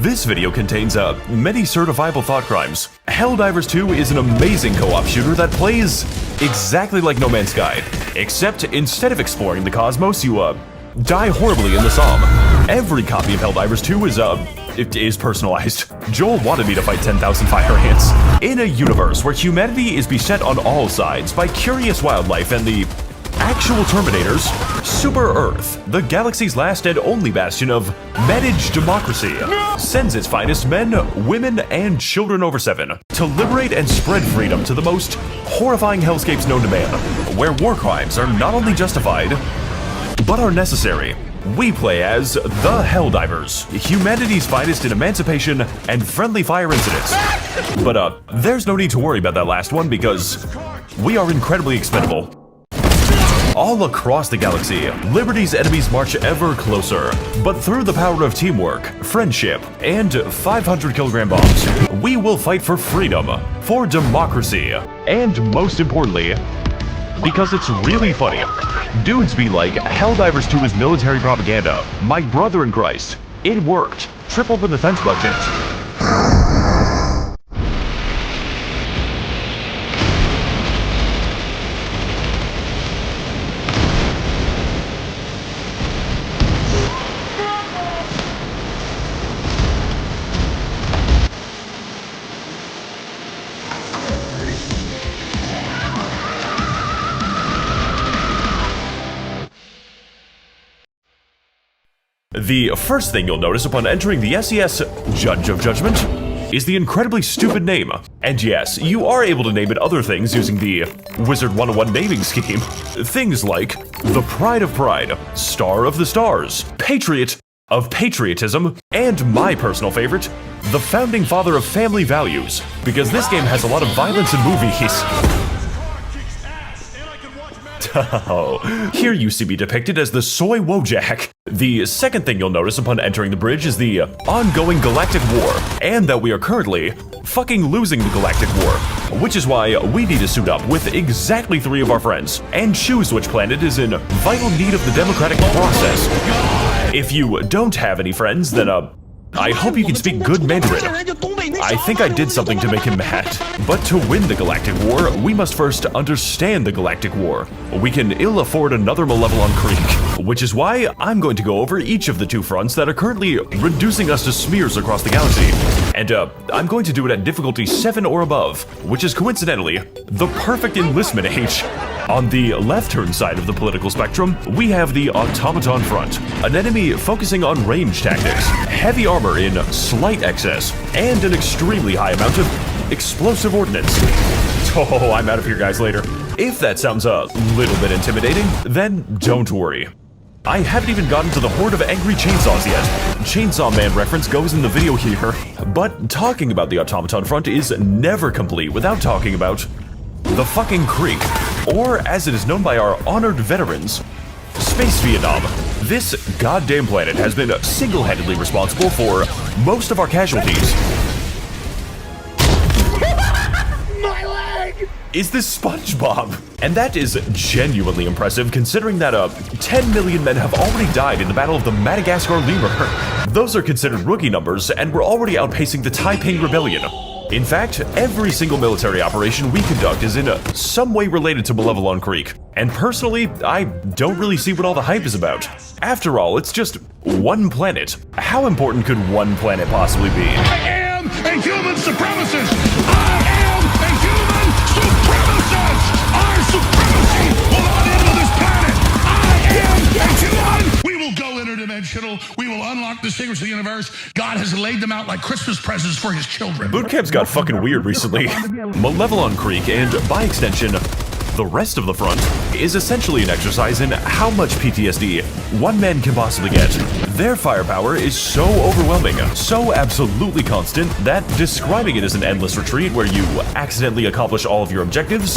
This video contains many certifiable thought crimes. Helldivers 2 is an amazing co-op shooter that plays exactly like No Man's Sky, except instead of exploring the cosmos, you die horribly in the Somme. Every copy of Helldivers 2 is personalized. Joel wanted me to fight 10,000 fire ants. In a universe where humanity is beset on all sides by curious wildlife and the actual Terminators, Super Earth, the galaxy's last and only bastion of managed democracy, sends its finest men, women, and children over 7 to liberate and spread freedom to the most horrifying hellscapes known to man, where war crimes are not only justified, but are necessary. We play as the Helldivers, humanity's finest in emancipation and friendly fire incidents. But there's no need to worry about that last one because we are incredibly expendable. All across the galaxy, Liberty's enemies march ever closer, but through the power of teamwork, friendship, and 500-kilogram bombs, we will fight for freedom, for democracy, and most importantly, because it's really funny. Dudes be like, Helldivers 2 is military propaganda. My brother in Christ. It worked. Tripled the defense budget. The first thing you'll notice upon entering the SES Judge of Judgment is the incredibly stupid name. And yes, you are able to name it other things using the Wizard 101 naming scheme. Things like the Pride of Pride, Star of the Stars, Patriot of Patriotism, and my personal favorite, the Founding Father of Family Values, because this game has a lot of violence in movies. Oh, here you see me depicted as the Soy Wojak. The second thing you'll notice upon entering the bridge is the ongoing galactic war, and that we are currently fucking losing the galactic war, which is why we need to suit up with exactly 3 of our friends and choose which planet is in vital need of the democratic process. If you don't have any friends, then I hope you can speak good Mandarin. I think I did something to make him mad. But to win the Galactic War, we must first understand the Galactic War. We can ill afford another Malevolon Creek, which is why I'm going to go over each of the 2 fronts that are currently reducing us to smears across the galaxy. And I'm going to do it at difficulty 7 or above, which is coincidentally the perfect enlistment age. On the left-hand side of the political spectrum, we have the Automaton Front, an enemy focusing on range tactics, heavy armor in slight excess, and an extremely high amount of explosive ordnance. Oh, I'm out of here, guys, later. If that sounds a little bit intimidating, then don't worry. I haven't even gotten to the horde of angry chainsaws yet. Chainsaw Man reference goes in the video here. But talking about the Automaton Front is never complete without talking about the fucking Creek, or as it is known by our honored veterans, Space Vietnam. This goddamn planet has been single-handedly responsible for most of our casualties. My leg! Is this SpongeBob? And that is genuinely impressive considering that 10 million men have already died in the Battle of the Madagascar Lemur. Those are considered rookie numbers, and we're already outpacing the Taiping Rebellion. In fact, every single military operation we conduct is in some way related to Malevolon Creek. And personally, I don't really see what all the hype is about. After all, it's just one planet. How important could one planet possibly be? I am a human supremacist! I am a human supremacist! Our supremacy will not end on this planet! I am a human! We will go interdimensional. We will unlock the secrets of the universe. God has laid them out like Christmas presents for his children. Bootcamp's got fucking weird recently. Malevolon Creek, and by extension, the rest of the front, is essentially an exercise in how much PTSD one man can possibly get. Their firepower is so overwhelming, so absolutely constant, that describing it as an endless retreat where you accidentally accomplish all of your objectives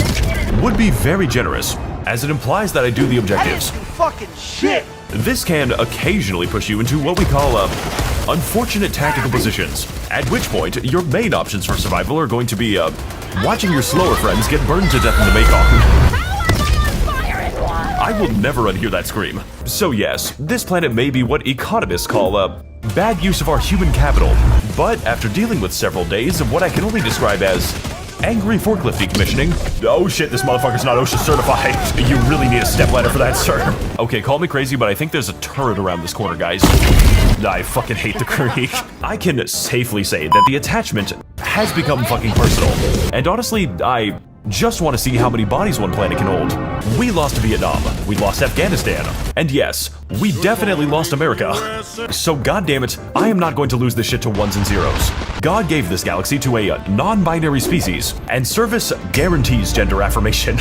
would be very generous, as it implies that I do the objectives. Fucking shit! This can occasionally push you into what we call unfortunate tactical positions, at which point your main options for survival are going to be watching your slower friends get burned to death in the Mekong. I will never unhear that scream. So yes, this planet may be what economists call bad use of our human capital. But after dealing with several days of what I can only describe as angry forklift decommissioning. Oh shit, this motherfucker's not OSHA certified. You really need a stepladder for that, sir. Okay, call me crazy, but I think there's a turret around this corner, guys. I fucking hate the creek. I can safely say that the attachment has become fucking personal. And honestly, I just want to see how many bodies one planet can hold. We lost Vietnam, we lost Afghanistan, and yes, we definitely lost America. So goddammit, I am not going to lose this shit to ones and zeros. God gave this galaxy to a non-binary species, and service guarantees gender affirmation.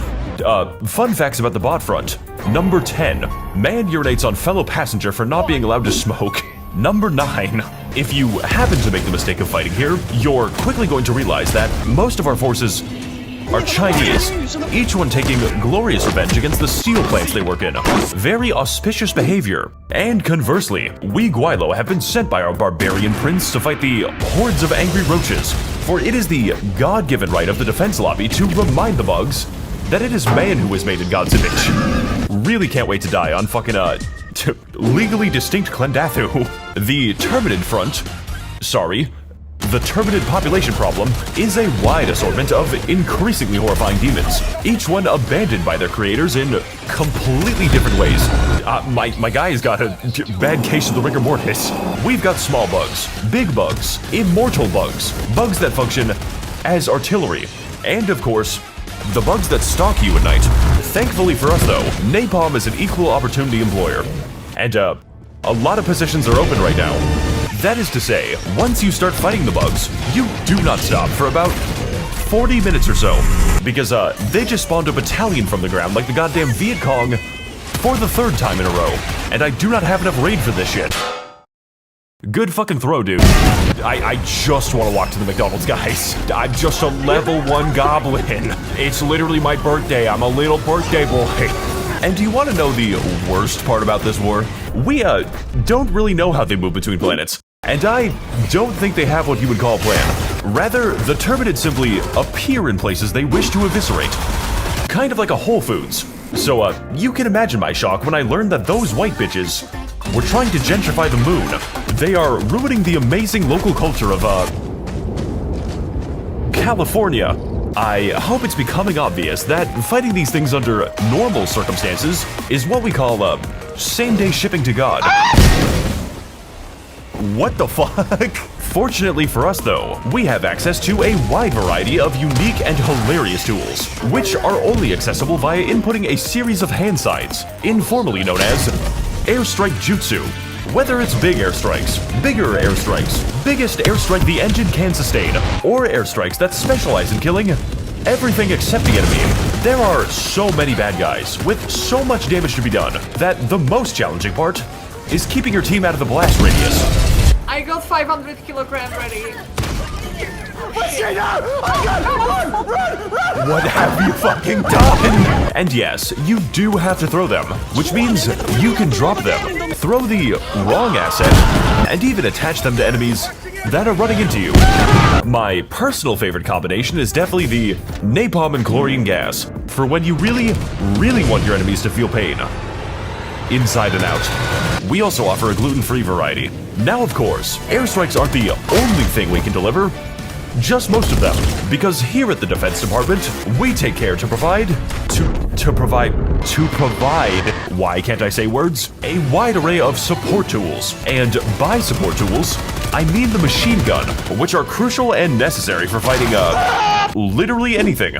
Fun facts about the bot front. Number 10, man urinates on fellow passenger for not being allowed to smoke. Number 9, if you happen to make the mistake of fighting here, you're quickly going to realize that most of our forces are Chinese, each one taking glorious revenge against the steel plants they work in. Very auspicious behavior. And conversely, we Guilo have been sent by our barbarian prince to fight the hordes of angry roaches, for it is the God-given right of the defense lobby to remind the bugs that it is man who is made in God's image. Really can't wait to die on fucking, legally distinct Klendathu. The Terminid front, the Terminid population problem is a wide assortment of increasingly horrifying demons, each one abandoned by their creators in completely different ways. My guy's got a bad case of the rigor mortis. We've got small bugs, big bugs, immortal bugs, bugs that function as artillery, and of course, the bugs that stalk you at night. Thankfully for us though, Napalm is an equal opportunity employer, and a lot of positions are open right now. That is to say, once you start fighting the bugs, you do not stop for about 40 minutes or so, because they just spawned a battalion from the ground like the goddamn Viet Cong for the 3rd time in a row, and I do not have enough raid for this shit. Good fucking throw, dude. I just want to walk to the McDonald's, guys. I'm just a level 1 goblin. It's literally my birthday. I'm a little birthday boy. And do you want to know the worst part about this war? We, don't really know how they move between planets. And I don't think they have what you would call a plan. Rather, the Terminid simply appear in places they wish to eviscerate. Kind of like a Whole Foods. So, you can imagine my shock when I learned that those white bitches were trying to gentrify the moon. They are ruining the amazing local culture of, California. I hope it's becoming obvious that fighting these things under normal circumstances is what we call, same-day shipping to God. What the fuck? Fortunately for us though, we have access to a wide variety of unique and hilarious tools, which are only accessible via inputting a series of hand signs, informally known as airstrike jutsu. Whether it's big airstrikes, bigger airstrikes, biggest airstrike the engine can sustain, or airstrikes that specialize in killing everything except the enemy, there are so many bad guys with so much damage to be done that the most challenging part is keeping your team out of the blast radius. I got 500 kilogram ready. What have you fucking done? And yes, you do have to throw them, which means you can drop them, throw the wrong asset, and even attach them to enemies that are running into you. My personal favorite combination is definitely the napalm and chlorine gas, for when you really, really want your enemies to feel pain. Inside and out. We also offer a gluten-free variety. Now, of course, airstrikes aren't the only thing we can deliver, just most of them, because here at the Defense Department, we take care to provide, why can't I say words? A wide array of support tools. And by support tools, I mean the machine gun, which are crucial and necessary for fighting, literally anything.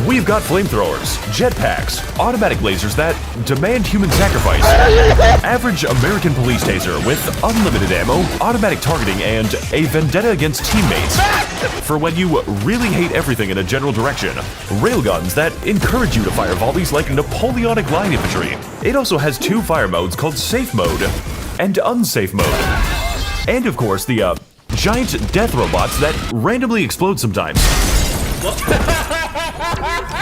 We've got flamethrowers, jetpacks, automatic lasers that demand human sacrifice, average American police taser with unlimited ammo, automatic targeting, and a vendetta against teammates. For when you really hate everything in a general direction, railguns that encourage you to fire volleys like Napoleonic line infantry. It also has 2 fire modes called safe mode and unsafe mode. And of course, the giant death robots that randomly explode sometimes.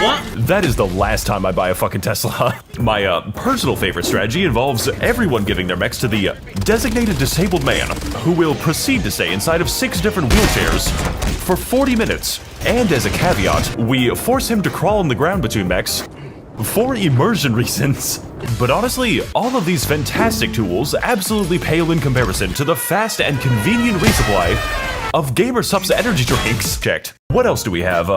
What? That is the last time I buy a fucking Tesla. My personal favorite strategy involves everyone giving their mechs to the designated disabled man, who will proceed to stay inside of 6 different wheelchairs for 40 minutes. And as a caveat, we force him to crawl on the ground between mechs for immersion reasons. But honestly, all of these fantastic tools absolutely pale in comparison to the fast and convenient resupply of GamerSup's energy drinks. Checked. What else do we have?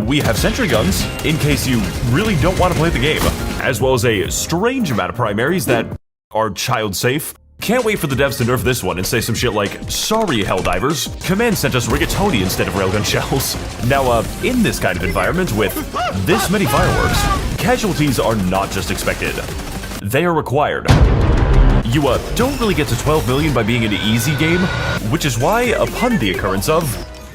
We have sentry guns, in case you really don't want to play the game, as well as a strange amount of primaries that are child safe. Can't wait for the devs to nerf this one and say some shit like, sorry Helldivers, Command sent us rigatoni instead of railgun shells. Now, in this kind of environment with this many fireworks, casualties are not just expected, they are required. You don't really get to 12 million by being an easy game, which is why, upon the occurrence of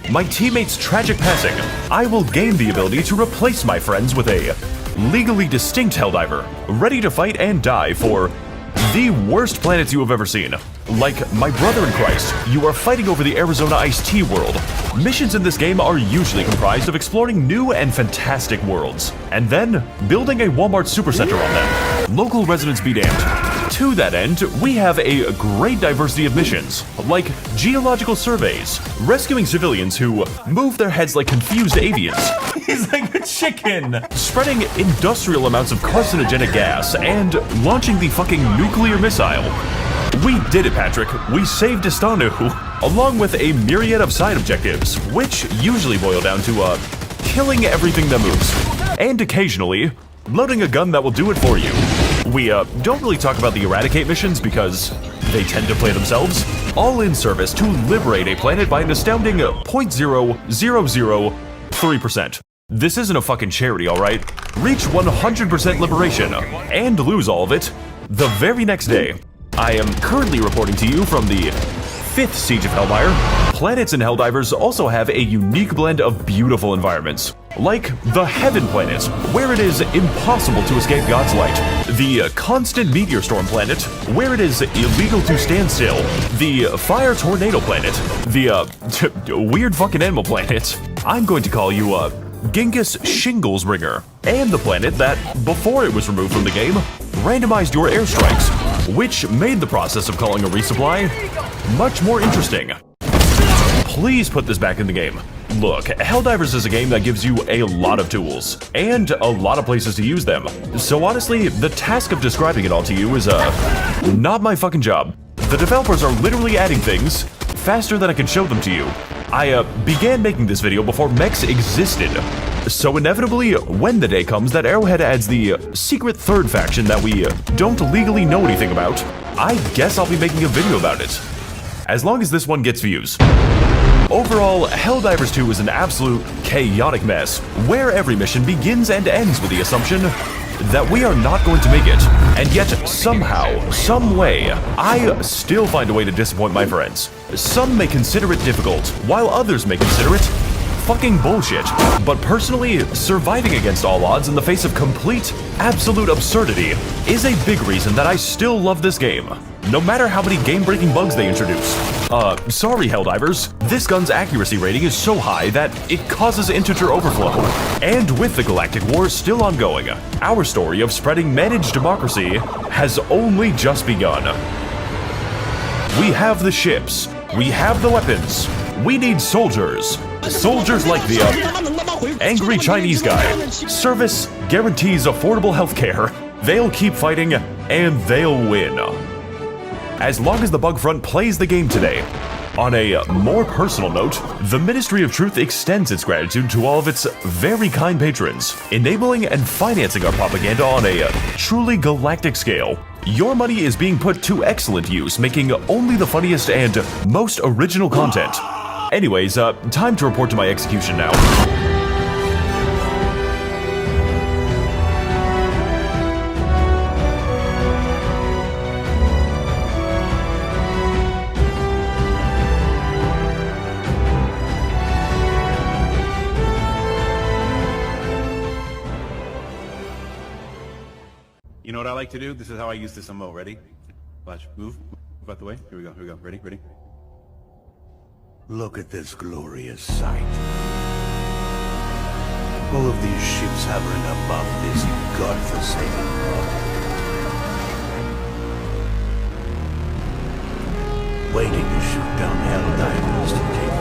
my teammate's tragic passing, I will gain the ability to replace my friends with a legally distinct Helldiver, ready to fight and die for the worst planets you have ever seen. Like my brother in Christ, you are fighting over the Arizona iced tea world. Missions in this game are usually comprised of exploring new and fantastic worlds, and then building a Walmart supercenter on them. Local residents be damned. To that end, we have a great diversity of missions, like geological surveys, rescuing civilians who move their heads like confused avians. He's like a chicken! Spreading industrial amounts of carcinogenic gas, and launching the fucking nuclear missile. We did it, Patrick. We saved Estanu, along with a myriad of side objectives, which usually boil down to, killing everything that moves. And occasionally, loading a gun that will do it for you. We don't really talk about the Eradicate missions because they tend to play themselves, all in service to liberate a planet by an astounding 0.0003%. This isn't a fucking charity, alright? Reach 100% liberation, and lose all of it the very next day. I am currently reporting to you from the 5th Siege of Hellfire. Planets in Helldivers also have a unique blend of beautiful environments, like the Heaven planet, where it is impossible to escape God's light, the Constant Meteor Storm planet, where it is illegal to stand still, the Fire Tornado planet, the Weird Fucking Animal planet, I'm going to call you Genghis Shinglesbringer, and the planet that, before it was removed from the game, randomized your airstrikes, which made the process of calling a resupply much more interesting. Please put this back in the game. Look, Helldivers is a game that gives you a lot of tools, and a lot of places to use them. So honestly, the task of describing it all to you is, not my fucking job. The developers are literally adding things faster than I can show them to you. I, began making this video before Mechs existed. So inevitably, when the day comes that Arrowhead adds the secret third faction that we don't legally know anything about, I guess I'll be making a video about it. As long as this one gets views. Overall, Helldivers 2 is an absolute chaotic mess, where every mission begins and ends with the assumption that we are not going to make it, and yet somehow, some way, I still find a way to disappoint my friends. Some may consider it difficult, while others may consider it fucking bullshit. But personally, surviving against all odds in the face of complete, absolute absurdity is a big reason that I still love this game, no matter how many game-breaking bugs they introduce. Sorry Helldivers, this gun's accuracy rating is so high that it causes integer overflow. And with the Galactic War still ongoing, our story of spreading managed democracy has only just begun. We have the ships, we have the weapons, we need soldiers. Soldiers like the, angry Chinese guy. Service guarantees affordable healthcare. They'll keep fighting, and they'll win. As long as the bug front plays the game today. On a more personal note, the Ministry of Truth extends its gratitude to all of its very kind patrons, enabling and financing our propaganda on a truly galactic scale. Your money is being put to excellent use, making only the funniest and most original content. Anyways, time to report to my execution now. You know what I like to do? This is how I use this MO. Ready? Watch. Move. Move out the way. Here we go. Here we go. Ready? Ready? Look at this glorious sight. All of these ships hovering above this godforsaken world, waiting to shoot down Helldivers to take